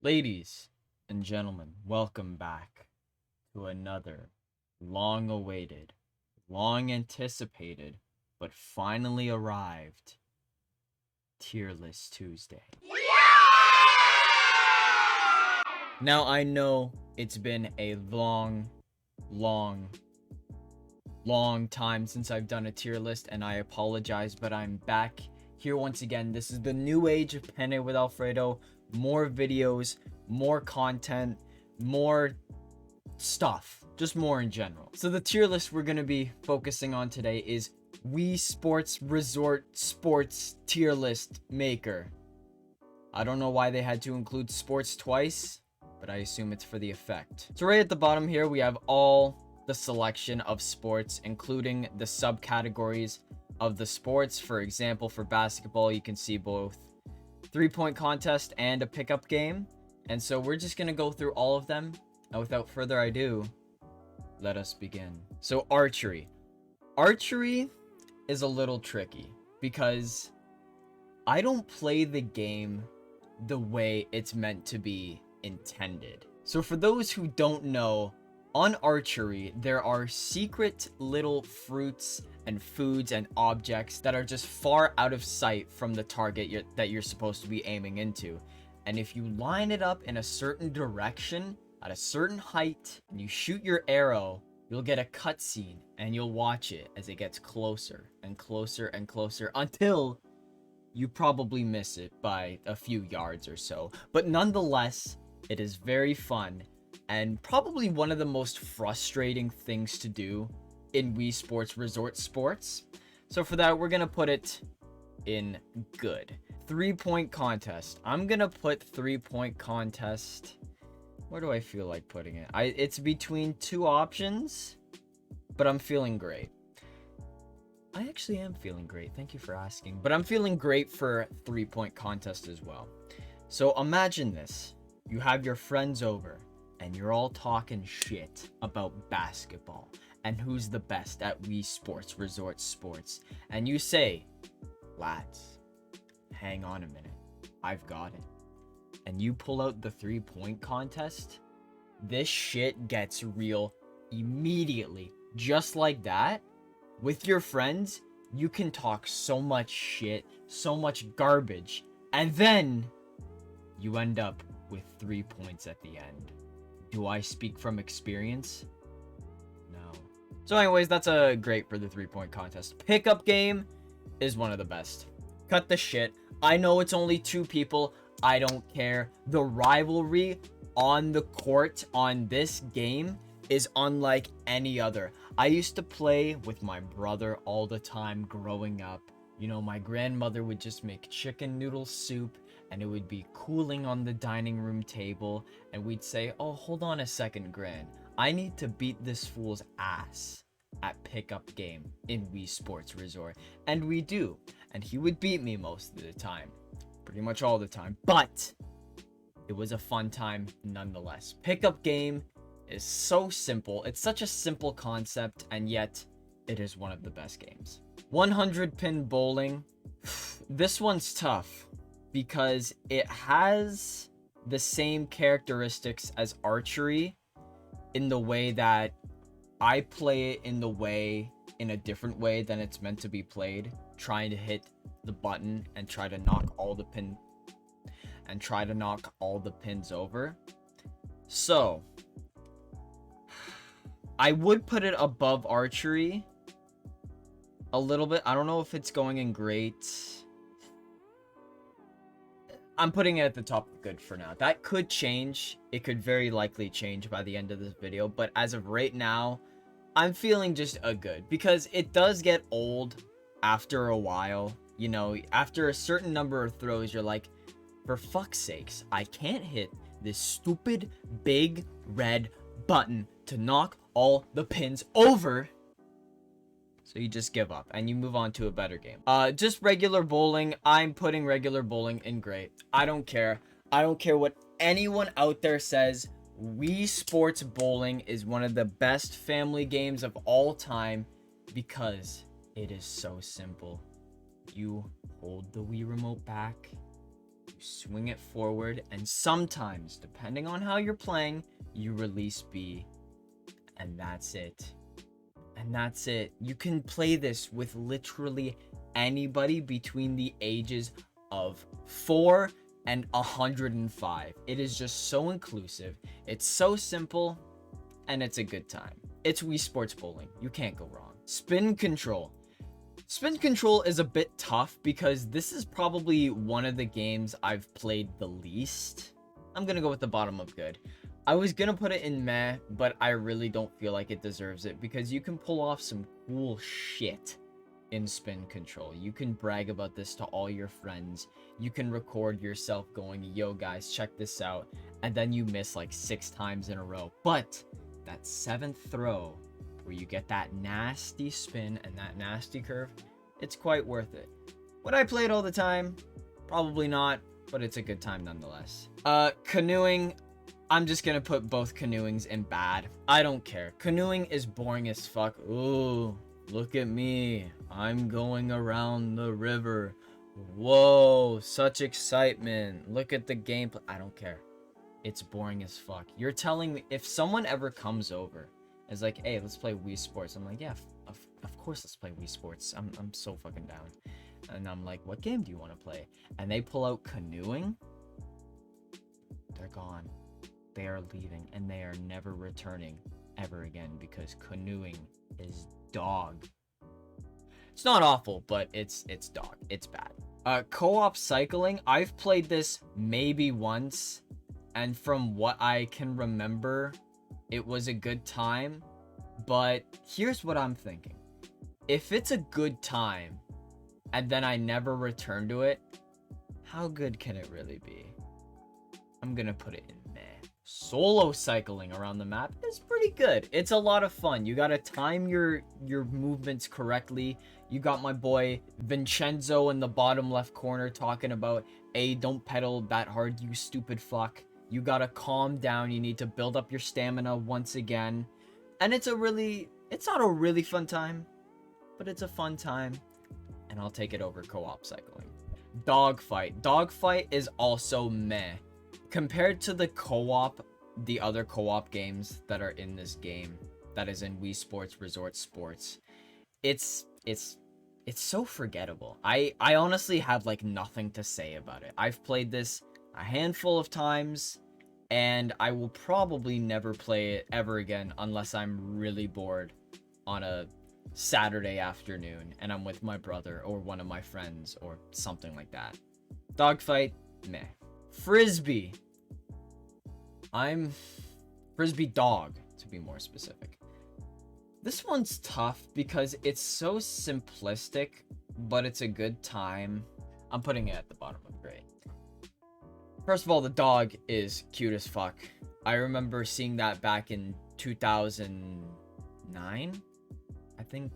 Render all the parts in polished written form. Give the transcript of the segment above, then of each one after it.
Ladies and gentlemen, welcome back to another long awaited, long anticipated, but finally arrived Tier List Tuesday. Now, I know it's been a long, long time since I've done a tier list, and I apologize, but I'm back here once again. This is the new age of Penne with Alfredo. More videos, more content, more stuff, just more in general. So the tier list we're going to be focusing on today is Wii Sports Resort Sports Tier List Maker. I don't know why they had to include sports twice, but I assume it's for the effect. So right at the bottom here, we have all the selection of sports, including the subcategories of the sports. For example, for basketball, you can see both 3-point contest and a pickup game. And so we're just going to go through all of them. And without further ado, let us begin. So archery. Archery is a little tricky because I don't play the game the way it's meant to be intended. So for those who don't know, on archery, there are secret little fruits and foods and objects that are just far out of sight from the target that you're supposed to be aiming into. And if you line it up in a certain direction, at a certain height, and you shoot your arrow, you'll get a cutscene and you'll watch it as it gets closer and closer and closer until you probably miss it by a few yards or so. But nonetheless, it is very fun and probably one of the most frustrating things to do in Wii Sports Resort Sports. So for that, we're going to put it in good. 3-point contest. I'm going to put 3-point contest. Where do I feel like putting it? It's between two options, but I'm feeling great. I actually am feeling great. Thank you for asking. But I'm feeling great for 3-point contest as well. So imagine this. You have your friends over and you're all talking shit about basketball and who's the best at Wii Sports Resort Sports. And you say, lads, hang on a minute. I've got it. And you pull out the 3-point contest. This shit gets real immediately. Just like that. With your friends, you can talk so much shit, so much garbage, and then you end up with 3 points at the end. Do I speak from experience? No. So anyways, that's a great for the 3-point contest. Pickup game is one of the best. Cut the shit. I know it's only 2 people. I don't care. The rivalry on the court on this game is unlike any other. I used to play with my brother all the time growing up. You know, my grandmother would just make chicken noodle soup and it would be cooling on the dining room table. And we'd say, oh, hold on a second, Gran. I need to beat this fool's ass at pickup game in Wii Sports Resort. And we do. And he would beat me most of the time. Pretty much all the time. But it was a fun time nonetheless. Pickup game is so simple. It's such a simple concept, and yet it is one of the best games. 100 pin bowling. This one's tough because it has the same characteristics as archery in the way that I play it in a different way than it's meant to be played, trying to hit the button and try to knock all the pins over. So I would put it above archery a little bit. I don't know if it's going in great. I'm putting it at the top of good for now. That could change. It could very likely change by the end of this video. But as of right now, I'm feeling just a good. Because it does get old after a while. You know, after a certain number of throws, you're like, for fuck's sakes, I can't hit this stupid big red button to knock all the pins over. So you just give up and you move on to a better game. Just regular bowling. I'm putting regular bowling in great. I don't care. I don't care what anyone out there says. Wii Sports Bowling is one of the best family games of all time because it is so simple. You hold the Wii remote back, you swing it forward, and sometimes, depending on how you're playing, you release B, and that's it. And that's it. You can play this with literally anybody between the ages of 4 and 105. It is just so inclusive. It's so simple, and it's a good time. It's Wii Sports Bowling. You can't go wrong. Spin control. Spin control is a bit tough because this is probably one of the games I've played the least. I'm gonna go with the bottom of good. I was gonna put it in meh, but I really don't feel like it deserves it because you can pull off some cool shit in spin control. You can brag about this to all your friends. You can record yourself going, yo guys, check this out. And then you miss like 6 times in a row. But that 7th throw where you get that nasty spin and that nasty curve, it's quite worth it. Would I play it all the time? Probably not, but it's a good time nonetheless. Canoeing. I'm just gonna put both canoeings in bad. I don't care. Canoeing is boring as fuck. Ooh, look at me. I'm going around the river. Whoa, such excitement. Look at the gameplay. I don't care. It's boring as fuck. You're telling me, if someone ever comes over, is like, hey, let's play Wii Sports. I'm like, yeah, of course let's play Wii Sports. I'm so fucking down. And I'm like, what game do you want to play? And they pull out canoeing. They're gone. They are leaving, and they are never returning ever again because canoeing is dog. It's not awful, but it's dog. It's bad. Co-op cycling. I've played this maybe once, and from what I can remember, it was a good time. But here's what I'm thinking. If it's a good time, and then I never return to it, how good can it really be? I'm gonna put it in meh. Solo cycling around the map is pretty good. It's a lot of fun. You gotta time your movements correctly. You got my boy Vincenzo in the bottom left corner talking about, hey, don't pedal that hard, you stupid fuck. You gotta calm down. You need to build up your stamina once again. And it's not a really fun time, but it's a fun time. And I'll take it over co-op cycling. Dogfight. Dogfight is also meh. Compared to the other co-op games that are in this game, that is in Wii Sports Resort Sports, it's so forgettable. I honestly have like nothing to say about it. I've played this a handful of times, and I will probably never play it ever again unless I'm really bored on a Saturday afternoon and I'm with my brother or one of my friends or something like that. Dogfight, meh. Frisbee. I'm Frisbee dog, to be more specific. This one's tough because it's so simplistic, but it's a good time. I'm putting it at the bottom of grade. First of all, the dog is cute as fuck. I remember seeing that back in 2009, I think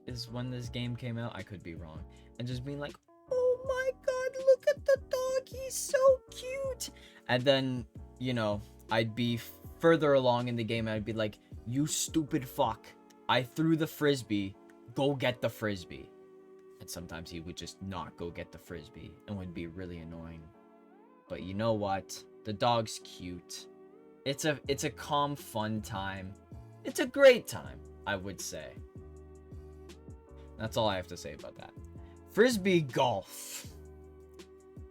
is when this game came out. I could be wrong. And just being like, oh my god, look at the dog, he's so cute. And then, you know, I'd be further along in the game and I'd be like, you stupid fuck. I threw the frisbee. Go get the frisbee. And sometimes he would just not go get the frisbee and would be really annoying. But you know what? The dog's cute. It's a calm, fun time. It's a great time, I would say. That's all I have to say about that. Frisbee golf.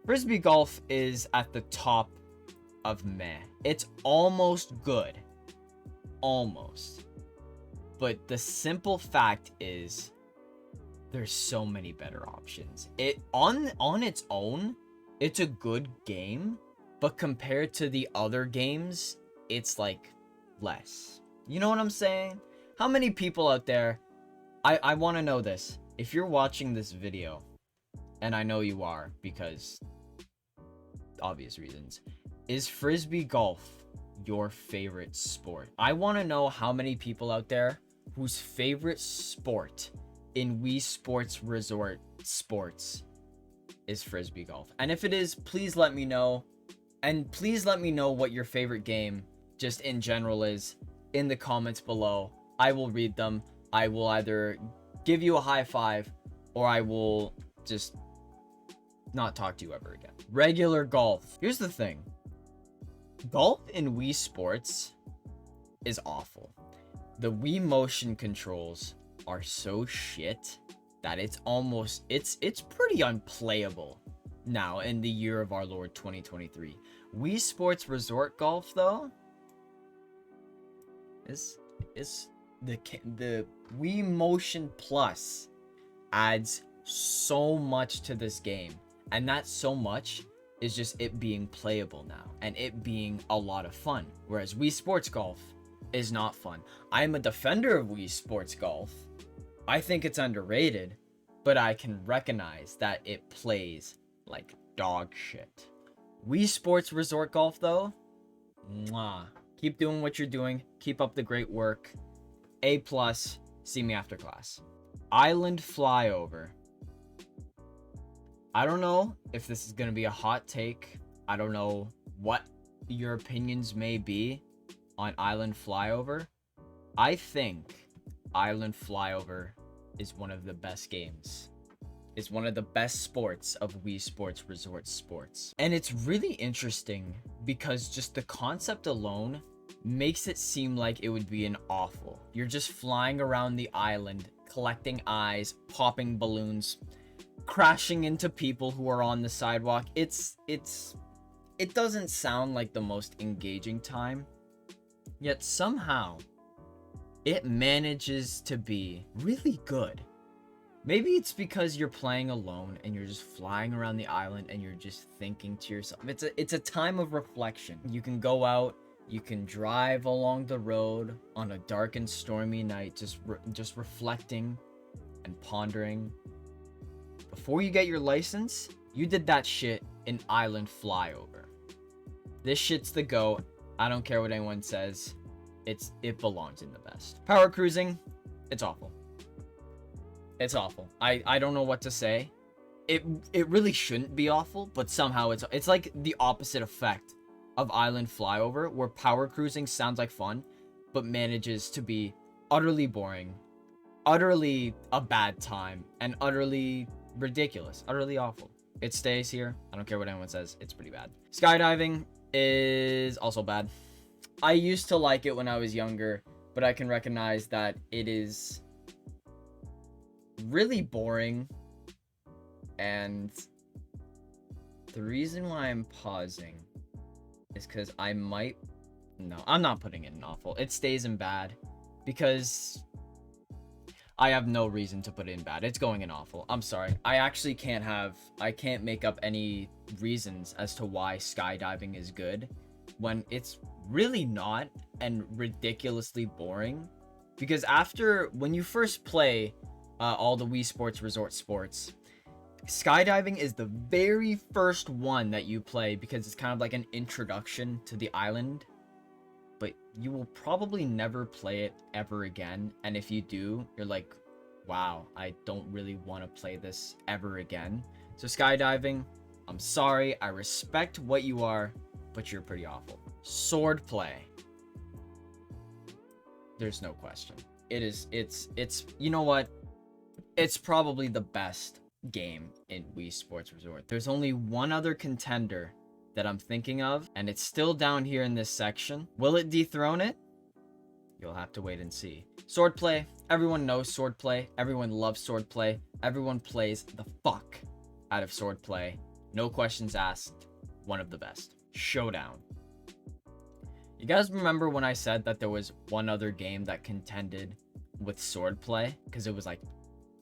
Frisbee golf is at the top of meh. It's almost good. Almost. But the simple fact is there's so many better options. It on its own, it's a good game, but compared to the other games, it's like less. You know what I'm saying? How many people out there, I want to know this. If you're watching this video, and I know you are because obvious reasons, is Frisbee golf your favorite sport? I want to know how many people out there whose favorite sport in Wii Sports Resort Sports is Frisbee golf. And if it is, please let me know. And please let me know what your favorite game just in general is in the comments below. I will read them. I will either give you a high five or I will just not talk to you ever again. Regular golf. Here's the thing. Golf in Wii Sports is awful. The Wii motion controls are so shit that it's pretty unplayable now in the year of our Lord 2023. Wii Sports Resort Golf though is the Wii Motion Plus adds so much to this game, and that so much is just it being playable now and it being a lot of fun, whereas Wii Sports Golf is not fun. I'm a defender of Wii Sports Golf. I think it's underrated, but I can recognize that it plays like dog shit. Wii Sports Resort Golf though, mwah. Keep doing what you're doing. Keep up the great work. A+, see me after class. Island Flyover. I don't know if this is going to be a hot take. I don't know what your opinions may be on Island Flyover. I think Island Flyover is one of the best games. It's one of the best sports of Wii Sports Resort Sports. And it's really interesting because just the concept alone makes it seem like it would be an awful. You're just flying around the island, collecting eyes, popping balloons, crashing into people who are on the sidewalk. It doesn't sound like the most engaging time, yet somehow it manages to be really good. Maybe it's because you're playing alone and you're just flying around the island and you're just thinking to yourself. It's a time of reflection. You can go out, you can drive along the road on a dark and stormy night, just reflecting and pondering. Before you get your license, you did that shit in Island Flyover. This shit's the GOAT. I don't care what anyone says. It belongs in the best. Power cruising, it's awful. It's awful. I don't know what to say. It really shouldn't be awful, but somehow it's like the opposite effect of Island Flyover, where power cruising sounds like fun, but manages to be utterly boring, utterly a bad time, and utterly ridiculous, utterly awful. It stays here. I don't care what anyone says. It's pretty bad. Skydiving is also bad. I used to like it when I was younger, but I can recognize that it is really boring. And the reason why I'm pausing is because I'm not putting it in awful. It stays in bad because I have no reason to put it in bad. It's going in awful. I'm sorry. I actually can't make up any reasons as to why skydiving is good when it's really not, and ridiculously boring. Because when you first play all the Wii Sports Resort Sports, skydiving is the very first one that you play because it's kind of like an introduction to the island. But you will probably never play it ever again. And if you do, you're like, wow, I don't really want to play this ever again. So skydiving, I'm sorry, I respect what you are, but you're pretty awful. Sword play. There's no question. It's you know what? It's probably the best game in Wii Sports Resort. There's only one other contender that I'm thinking of, and it's still down here in this section. Will it dethrone it? You'll have to wait and see. Swordplay. Everyone knows swordplay. Everyone loves swordplay. Everyone plays the fuck out of swordplay. No questions asked. One of the best. Showdown. You guys remember when I said that there was one other game that contended with swordplay? Because it was like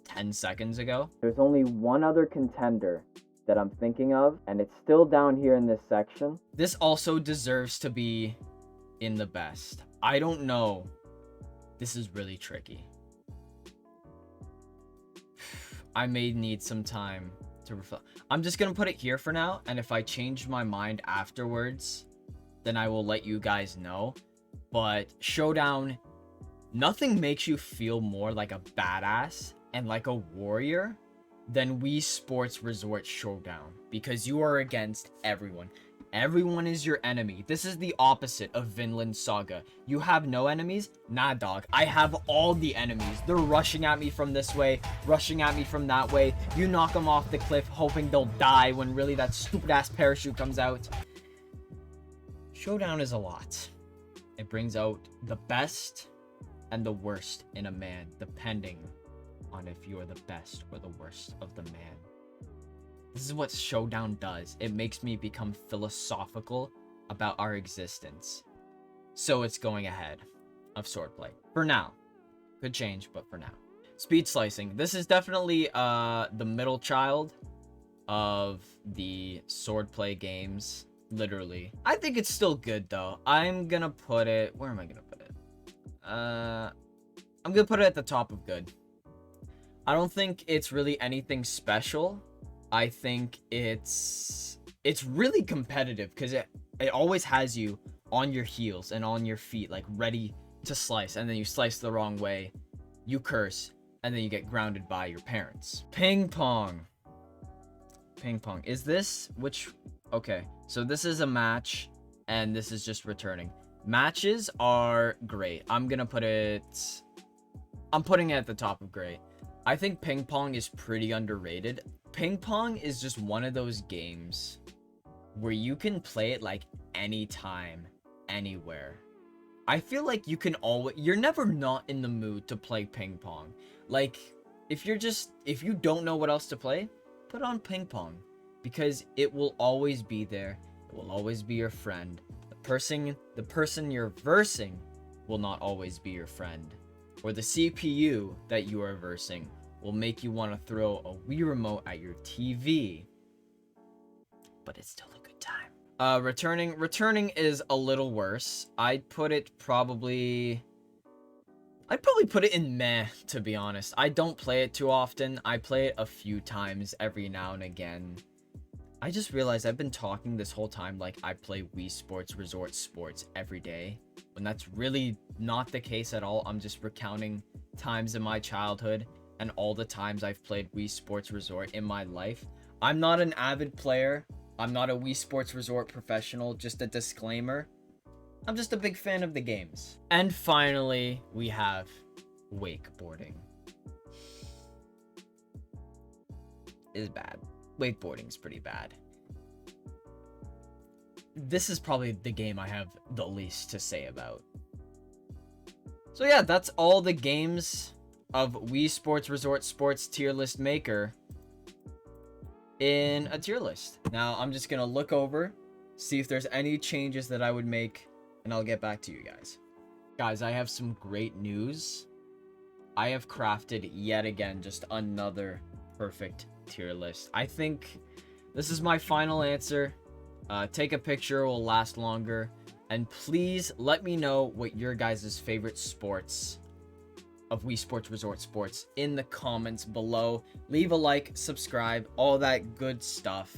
10 seconds ago. There's only one other contender that I'm thinking of, and it's still down here in this section. This also deserves to be in the best. I don't know. This is really tricky. I may need some time to reflect. I'm just gonna put it here for now, and if I change my mind afterwards, then I will let you guys know. But Showdown, nothing makes you feel more like a badass and like a warrior than Wii Sports Resort Showdown, because you are against everyone. Everyone is your enemy. This is the opposite of Vinland Saga. You have no enemies? Nah, dog. I have all the enemies. They're rushing at me from this way, rushing at me from that way. You knock them off the cliff, hoping they'll die when really that stupid-ass parachute comes out. Showdown is a lot. It brings out the best and the worst in a man, depending on if you're the best or the worst of the man. This is what Showdown does. It makes me become philosophical about our existence. So it's going ahead of swordplay. For now. Could change, but for now. Speed slicing. This is definitely the middle child of the swordplay games. Literally. I think it's still good, though. I'm gonna put it... Where am I gonna put it? I'm gonna put it at the top of good. I don't think it's really anything special. I think it's really competitive because it always has you on your heels and on your feet, like ready to slice, and then you slice the wrong way, you curse, and then you get grounded by your parents. Ping pong. Ping pong. Is this which? Okay, so this is a match, and this is just returning. Matches are great. I'm putting it at the top of great. I think ping pong is pretty underrated. Ping pong is just one of those games where you can play it like anytime, anywhere. I feel like you can you're never not in the mood to play ping pong. Like, if you don't know what else to play, put on ping pong because it will always be there. It will always be your friend. The person you're versing will not always be your friend. Or the CPU that you are versing will make you want to throw a Wii remote at your TV. But it's still a good time. Returning is a little worse. I'd probably put it in meh, to be honest. I don't play it too often. I play it a few times every now and again. I just realized I've been talking this whole time like I play Wii Sports Resort Sports every day, when that's really not the case at all. I'm just recounting times in my childhood and all the times I've played Wii Sports Resort in my life. I'm not an avid player. I'm not a Wii Sports Resort professional. Just a disclaimer. I'm just a big fan of the games. And finally, we have wakeboarding. It's bad. Wakeboarding is pretty bad. This is probably the game I have the least to say about. So yeah, that's all the games of Wii Sports Resort Sports tier list maker in a tier list. Now I'm just gonna look over, see if there's any changes that I would make, and I'll get back to you guys. Guys, I have some great news. I have crafted yet again just another perfect tier list. I think this is my final answer. Take a picture, will last longer, and please let me know what your guys' favorite sports of Wii Sports Resort Sports in the comments below. Leave a like, subscribe, all that good stuff,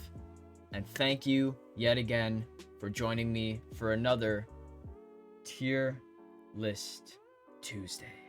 and thank you yet again for joining me for another tier list Tuesday.